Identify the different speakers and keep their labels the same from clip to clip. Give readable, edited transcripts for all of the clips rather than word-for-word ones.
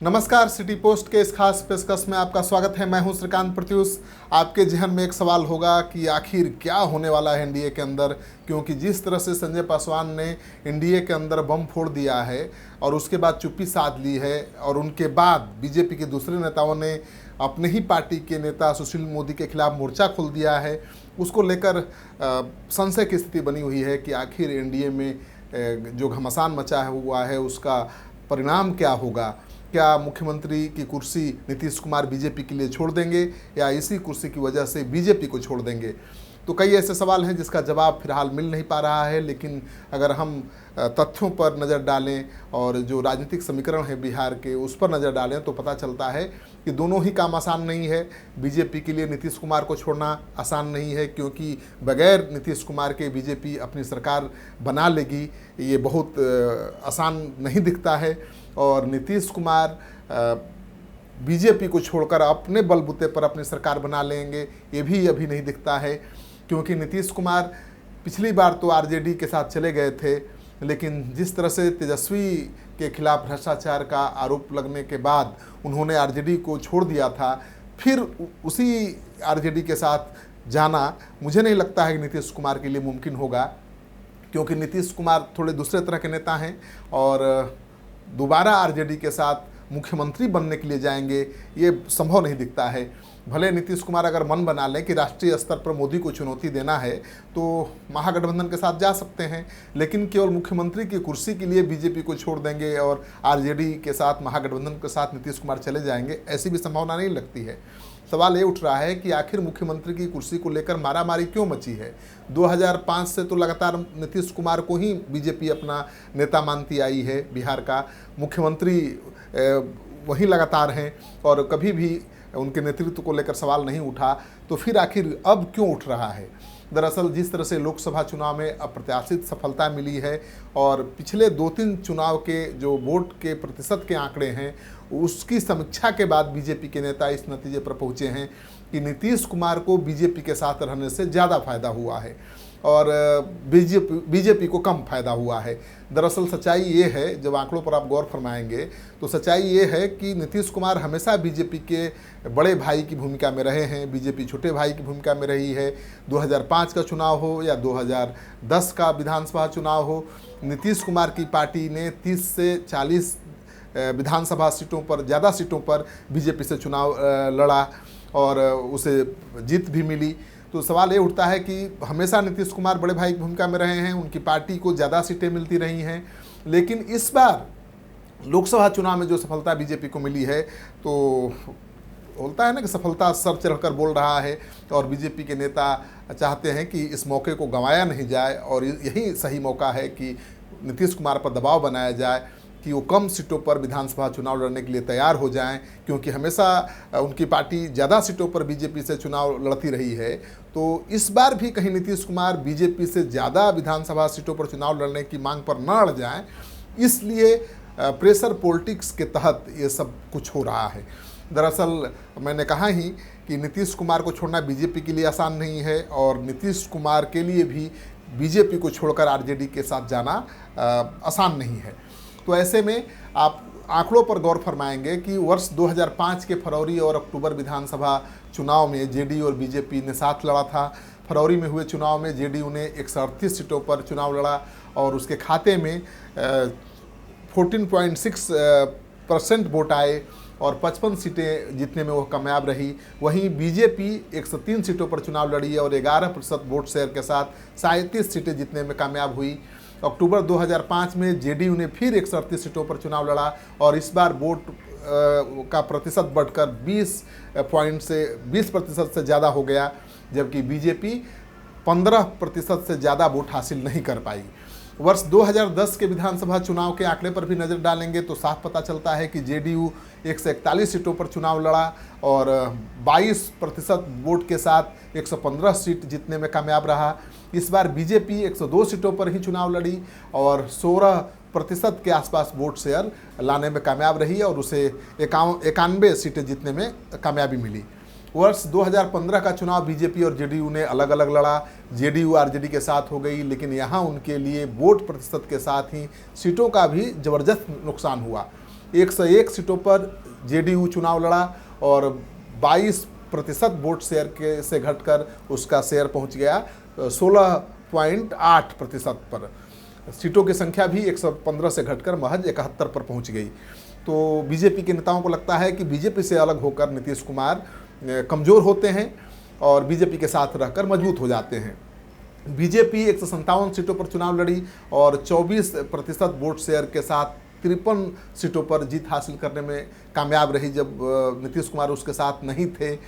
Speaker 1: नमस्कार, city post के इस खास पेशकश में आपका स्वागत है। मैं हूं श्रीकांत प्रत्युष। आपके जहन में एक सवाल होगा कि आखिर क्या होने वाला है एनडीए के अंदर, क्योंकि जिस तरह से संजय पासवान ने एनडीए के अंदर बम फोड़ दिया है और उसके बाद चुप्पी साध ली है, और उनके बाद बीजेपी के दूसरे नेताओं ने अपने ही पार्टी के नेता सुशील मोदी के खिलाफ मोर्चा खोल दिया है, उसको लेकर संशय की स्थिति बनी हुई है कि आखिर एनडीए में जो घमासान मचा हुआ है उसका परिणाम क्या होगा। क्या मुख्यमंत्री की कुर्सी नीतीश कुमार बीजेपी के लिए छोड़ देंगे या इसी कुर्सी की वजह से बीजेपी को छोड़ देंगे। तो कई ऐसे सवाल हैं जिसका जवाब फिलहाल मिल नहीं पा रहा है, लेकिन अगर हम तथ्यों पर नज़र डालें और जो राजनीतिक समीकरण है बिहार के उस पर नज़र डालें तो पता चलता है कि दोनों ही काम आसान नहीं है। बीजेपी के लिए नीतीश कुमार को छोड़ना आसान नहीं है, क्योंकि बगैर नीतीश कुमार के बीजेपी अपनी सरकार बना लेगी, ये बहुत आसान नहीं दिखता है। और नीतीश कुमार बीजेपी को छोड़कर अपने बलबूते पर अपनी सरकार बना लेंगे, ये भी अभी नहीं दिखता है, क्योंकि नीतीश कुमार पिछली बार तो आरजेडी के साथ चले गए थे, लेकिन जिस तरह से तेजस्वी के खिलाफ भ्रष्टाचार का आरोप लगने के बाद उन्होंने आरजेडी को छोड़ दिया था, फिर उसी आरजेडी के साथ जाना मुझे नहीं लगता है कि नीतीश कुमार के लिए मुमकिन होगा, क्योंकि नीतीश कुमार थोड़े दूसरे तरह के नेता हैं और दोबारा आरजेडी के साथ मुख्यमंत्री बनने के लिए जाएंगे, ये संभव नहीं दिखता है। भले नीतीश कुमार अगर मन बना लें कि राष्ट्रीय स्तर पर मोदी को चुनौती देना है तो महागठबंधन के साथ जा सकते हैं, लेकिन केवल मुख्यमंत्री की कुर्सी के लिए बीजेपी को छोड़ देंगे और आरजेडी के साथ महागठबंधन के साथ नीतीश कुमार चले जाएंगे, ऐसी भी संभावना नहीं लगती है। सवाल ये उठ रहा है कि आखिर मुख्यमंत्री की कुर्सी को लेकर मारामारी क्यों मची है। 2005 से तो लगातार नीतीश कुमार को ही बीजेपी अपना नेता मानती आई है, बिहार का मुख्यमंत्री वही लगातार हैं और कभी भी उनके नेतृत्व को लेकर सवाल नहीं उठा, तो फिर आखिर अब क्यों उठ रहा है। दरअसल जिस तरह से लोकसभा चुनाव में अप्रत्याशित सफलता मिली है और पिछले 2-3 चुनाव के जो वोट के प्रतिशत के आंकड़े हैं उसकी समीक्षा के बाद बीजेपी के नेता इस नतीजे पर पहुंचे हैं कि नीतीश कुमार को बीजेपी के साथ रहने से ज़्यादा फायदा हुआ है और बीजेपी को कम फायदा हुआ है। दरअसल सच्चाई ये है, जब आंकड़ों पर आप गौर फरमाएंगे तो सच्चाई ये है कि नीतीश कुमार हमेशा बीजेपी के बड़े भाई की भूमिका में रहे हैं, बीजेपी छोटे भाई की भूमिका में रही है। 2005 का चुनाव हो या 2010 का विधानसभा चुनाव हो, नीतीश कुमार की पार्टी ने 30 से 40 विधानसभा सीटों पर, ज़्यादा सीटों पर बीजेपी से चुनाव लड़ा और उसे जीत भी मिली। तो सवाल ये उठता है कि हमेशा नीतीश कुमार बड़े भाई की भूमिका में रहे हैं, उनकी पार्टी को ज़्यादा सीटें मिलती रही हैं, लेकिन इस बार लोकसभा चुनाव में जो सफलता बीजेपी को मिली है तो बोलता है ना कि सफलता सर चढ़कर बोल रहा है और बीजेपी के नेता चाहते हैं कि इस मौके को गंवाया नहीं जाए और यही सही मौका है कि नीतीश कुमार पर दबाव बनाया जाए कि वो कम सीटों पर विधानसभा चुनाव लड़ने के लिए तैयार हो जाएं, क्योंकि हमेशा उनकी पार्टी ज़्यादा सीटों पर बीजेपी से चुनाव लड़ती रही है। तो इस बार भी कहीं नीतीश कुमार बीजेपी से ज़्यादा विधानसभा सीटों पर चुनाव लड़ने की मांग पर न अड़ जाएं, इसलिए प्रेशर पॉलिटिक्स के तहत ये सब कुछ हो रहा है। दरअसल मैंने कहा ही कि नीतीश कुमार को छोड़ना बीजेपी के लिए आसान नहीं है और नीतीश कुमार के लिए भी बीजेपी को छोड़कर आरजेडी के साथ जाना आसान नहीं है। तो ऐसे में आप आंकड़ों पर गौर फरमाएंगे कि वर्ष 2005 के फरवरी और अक्टूबर विधानसभा चुनाव में जेडीयू और बीजेपी ने साथ लड़ा था। फरवरी में हुए चुनाव में जेडीयू ने 138 सीटों पर चुनाव लड़ा और उसके खाते में 14.6% वोट आए और 55 सीटें जीतने में वो कामयाब रही। वहीं बीजेपी 103 सीटों पर चुनाव लड़ी और 11% वोट शेयर के साथ 37 सीटें जीतने में कामयाब हुई। अक्टूबर 2005 में जेडीयू ने फिर 138 सीटों पर चुनाव लड़ा और इस बार वोट का प्रतिशत बढ़कर 20% से ज़्यादा हो गया, जबकि बीजेपी 15% से ज़्यादा वोट हासिल नहीं कर पाई। वर्ष 2010 के विधानसभा चुनाव के आंकड़े पर भी नज़र डालेंगे तो साफ पता चलता है कि जेडीयू 141 सीटों पर चुनाव लड़ा और 22% वोट के साथ 115 सीट जीतने में कामयाब रहा। इस बार बीजेपी 102 सीटों पर ही चुनाव लड़ी और 16% के आसपास वोट शेयर लाने में कामयाब रही और उसे 91 सीटें जीतने में कामयाबी मिली। वर्ष 2015 का चुनाव बीजेपी और जेडीयू ने अलग अलग लड़ा। जेडीयू आरजेडी के साथ हो गई, लेकिन यहाँ उनके लिए वोट प्रतिशत के साथ ही सीटों का भी जबरदस्त नुकसान हुआ। 101 सीटों पर जेडीयू चुनाव लड़ा और 22% वोट शेयर के से घटकर उसका शेयर पहुंच गया 16.8% पर। सीटों की संख्या भी 115 से घटकर महज 71 पर पहुंच गई। तो बीजेपी के नेताओं को लगता है कि बीजेपी से अलग होकर नीतीश कुमार कमज़ोर होते हैं और बीजेपी के साथ रहकर मजबूत हो जाते हैं। बीजेपी 157 सीटों पर चुनाव लड़ी और 24% वोट शेयर के साथ 53 सीटों पर जीत हासिल करने में कामयाब रही, जब नीतीश कुमार उसके साथ नहीं थे,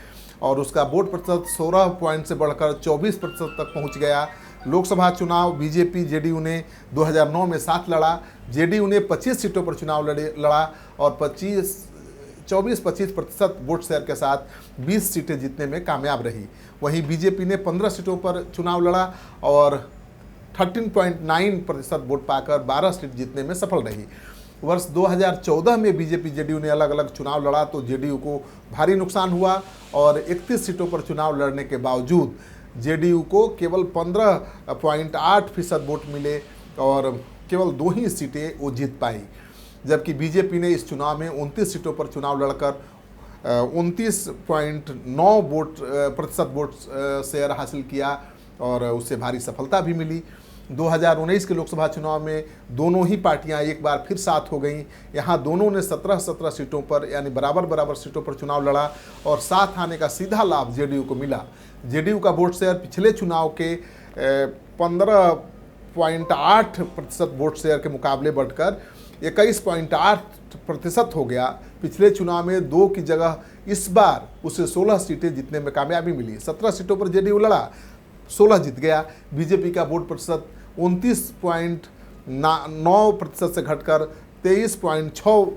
Speaker 1: और उसका वोट प्रतिशत 16 पॉइंट से बढ़कर 24% तक पहुंच गया। लोकसभा चुनाव बीजेपी जेडीयू ने 2009 में साथ लड़ा। जेडीयू ने 25 सीटों पर चुनाव लड़ा और 24-25% वोट शेयर के साथ 20 सीटें जीतने में कामयाब रही। वहीं बीजेपी ने 15 सीटों पर चुनाव लड़ा और 13.9% वोट पाकर 12 सीट जीतने में सफल रही। वर्ष 2014 में बीजेपी जेडीयू ने अलग अलग चुनाव लड़ा तो जेडीयू को भारी नुकसान हुआ और 31 सीटों पर चुनाव लड़ने के बावजूद जेडीयू को केवल 15.8% वोट मिले और केवल 2 ही सीटें वो जीत पाई, जबकि बीजेपी ने इस चुनाव में 29 सीटों पर चुनाव लड़कर 29.9% वोट शेयर हासिल किया और उससे भारी सफलता भी मिली। 2019 के लोकसभा चुनाव में दोनों ही पार्टियां एक बार फिर साथ हो गईं। यहां दोनों ने 17 सीटों पर यानी बराबर सीटों पर चुनाव लड़ा और साथ आने का सीधा लाभ जेडीयू को मिला। जेडीयू का वोट शेयर पिछले चुनाव के 15.8% वोट शेयर के मुकाबले बढ़कर 21.8% हो गया। पिछले चुनाव में 2 की जगह इस बार उसे 16 सीटें जीतने में कामयाबी मिली। 17 सीटों पर जेडीयू लड़ा, 16 जीत गया। बीजेपी का वोट प्रतिशत 29.9% से घटकर 23.6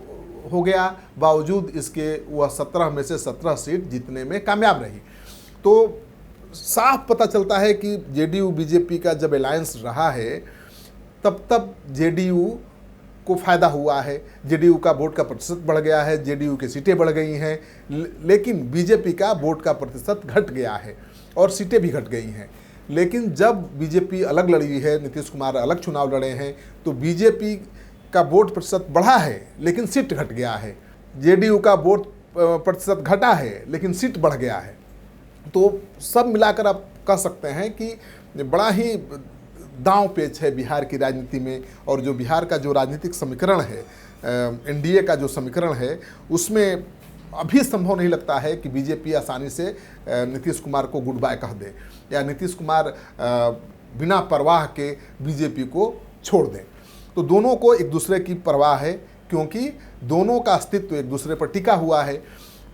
Speaker 1: हो गया। बावजूद इसके वह 17 में से 17 सीट जीतने में कामयाब रही। तो साफ पता चलता है कि जेडीयू बीजेपी का जब अलायंस रहा है तब जेडीयू को फायदा हुआ है। जेडीयू का वोट का प्रतिशत बढ़ गया है, जेडीयू की सीटें बढ़ गई हैं, लेकिन बीजेपी का वोट का प्रतिशत घट गया है और सीटें भी घट गई हैं। लेकिन जब बीजेपी अलग लड़ी है, नीतीश कुमार अलग चुनाव लड़े हैं, तो बीजेपी का वोट प्रतिशत बढ़ा है लेकिन सीट घट गया है। जेडीयू का वोट प्रतिशत घटा है लेकिन सीट बढ़ गया है। तो सब मिलाकर आप कह सकते हैं कि बड़ा ही दांव पेच है बिहार की राजनीति में, और जो बिहार का जो राजनीतिक समीकरण है, एनडीए का जो समीकरण है, उसमें अभी संभव नहीं लगता है कि बीजेपी आसानी से नीतीश कुमार को गुड बाय कह दे या नीतीश कुमार बिना परवाह के बीजेपी को छोड़ दें। तो दोनों को एक दूसरे की परवाह है, क्योंकि दोनों का अस्तित्व एक दूसरे पर टिका हुआ है।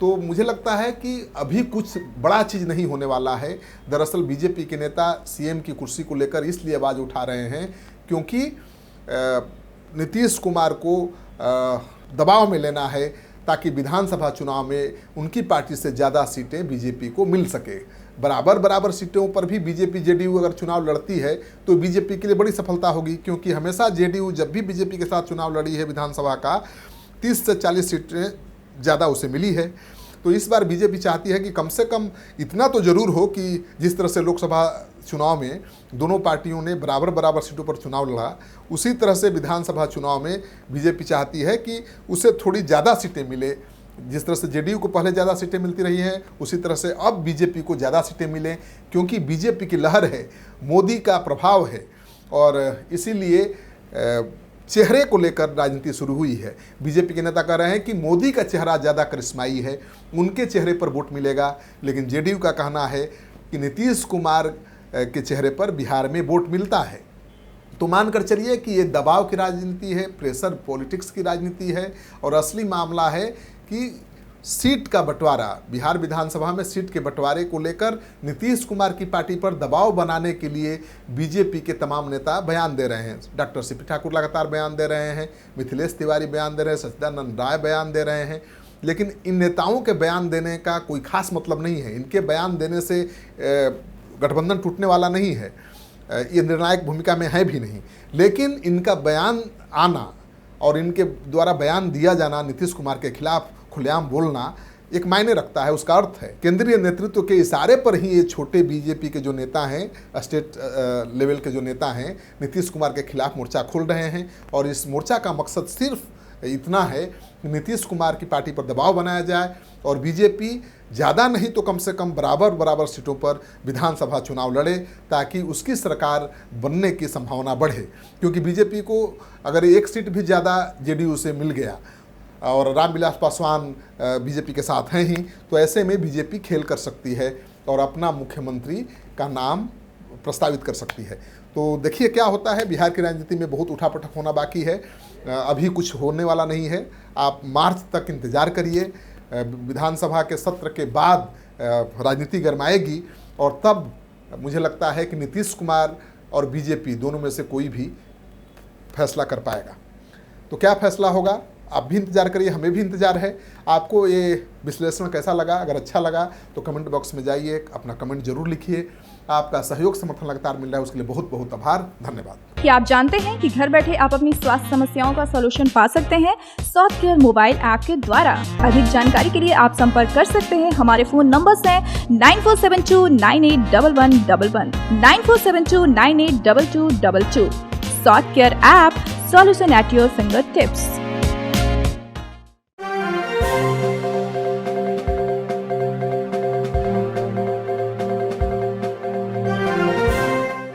Speaker 1: तो मुझे लगता है कि अभी कुछ बड़ा चीज़ नहीं होने वाला है। दरअसल बीजेपी के नेता सीएम की कुर्सी को लेकर इसलिए आवाज़ उठा रहे हैं क्योंकि नीतीश कुमार को दबाव में लेना है ताकि विधानसभा चुनाव में उनकी पार्टी से ज़्यादा सीटें बीजेपी को मिल सके। बराबर सीटों पर भी बीजेपी जेडीयू अगर चुनाव लड़ती है तो बीजेपी के लिए बड़ी सफलता होगी, क्योंकि हमेशा जेडीयू जब भी बीजेपी के साथ चुनाव लड़ी है विधानसभा का 30 से 40 सीटें ज़्यादा उसे मिली है। तो इस बार बीजेपी चाहती है कि कम से कम इतना तो ज़रूर हो कि जिस तरह से लोकसभा चुनाव में दोनों पार्टियों ने बराबर सीटों पर चुनाव लड़ा, उसी तरह से विधानसभा चुनाव में बीजेपी चाहती है कि उसे थोड़ी ज़्यादा सीटें मिले। जिस तरह से जेडीयू को पहले ज़्यादा सीटें मिलती रही हैं, उसी तरह से अब बीजेपी को ज़्यादा सीटें मिलें, क्योंकि बीजेपी की लहर है, मोदी का प्रभाव है, और इसीलिए चेहरे को लेकर राजनीति शुरू हुई है। बीजेपी के नेता कह रहे हैं कि मोदी का चेहरा ज़्यादा करिश्माई है, उनके चेहरे पर वोट मिलेगा, लेकिन जेडीयू का कहना है कि नीतीश कुमार के चेहरे पर बिहार में वोट मिलता है। तो मानकर चलिए कि ये दबाव की राजनीति है, प्रेशर पॉलिटिक्स की राजनीति है, और असली मामला है कि सीट का बंटवारा, बिहार विधानसभा में सीट के बंटवारे को लेकर नीतीश कुमार की पार्टी पर दबाव बनाने के लिए बीजेपी के तमाम नेता बयान दे रहे हैं। डॉक्टर सीपी ठाकुर लगातार बयान दे रहे हैं, मिथिलेश तिवारी बयान दे रहे हैं, सच्चिदानंद राय बयान दे रहे हैं, लेकिन इन नेताओं के बयान देने का कोई खास मतलब नहीं है। इनके बयान देने से गठबंधन टूटने वाला नहीं है, ये निर्णायक भूमिका में है भी नहीं, लेकिन इनका बयान आना और इनके द्वारा बयान दिया जाना, नीतीश कुमार के खिलाफ खुलेआम बोलना एक मायने रखता है। उसका अर्थ है केंद्रीय नेतृत्व के इशारे पर ही ये छोटे बीजेपी के जो नेता हैं, स्टेट लेवल के जो नेता हैं, नीतीश कुमार के खिलाफ मोर्चा खोल रहे हैं, और इस मोर्चा का मकसद सिर्फ इतना है कि नीतीश कुमार की पार्टी पर दबाव बनाया जाए और बीजेपी ज़्यादा नहीं तो कम से कम बराबर सीटों पर विधानसभा चुनाव लड़े, ताकि उसकी सरकार बनने की संभावना बढ़े। क्योंकि बीजेपी को अगर एक सीट भी ज़्यादा जेडीयू से मिल गया और रामविलास पासवान बीजेपी के साथ हैं ही, तो ऐसे में बीजेपी खेल कर सकती है और अपना मुख्यमंत्री का नाम प्रस्तावित कर सकती है। तो देखिए क्या होता है। बिहार की राजनीति में बहुत उठापटक होना बाकी है, अभी कुछ होने वाला नहीं है। आप मार्च तक इंतज़ार करिए, विधानसभा के सत्र के बाद राजनीति गरमाएगी और तब मुझे लगता है कि नीतीश कुमार और बीजेपी दोनों में से कोई भी फैसला कर पाएगा। तो क्या फैसला होगा, आप भी इंतजार करिए, हमें भी इंतजार है। आपको ये विश्लेषण कैसा लगा? अगर अच्छा लगा तो कमेंट बॉक्स में जाइए, अपना कमेंट जरूर लिखिए। आपका सहयोग समर्थन लगातार मिल रहा है, उसके लिए बहुत बहुत आभार, धन्यवाद।
Speaker 2: क्या आप जानते हैं कि घर बैठे आप अपनी स्वास्थ्य समस्याओं का सॉल्यूशन पा सकते हैं सॉफ्ट केयर मोबाइल ऐप के द्वारा? अधिक जानकारी के लिए आप संपर्क कर सकते हैं। हमारे फोन नंबर्स हैं 9472981111, 9472982222। Soft care app, solution at your finger tips.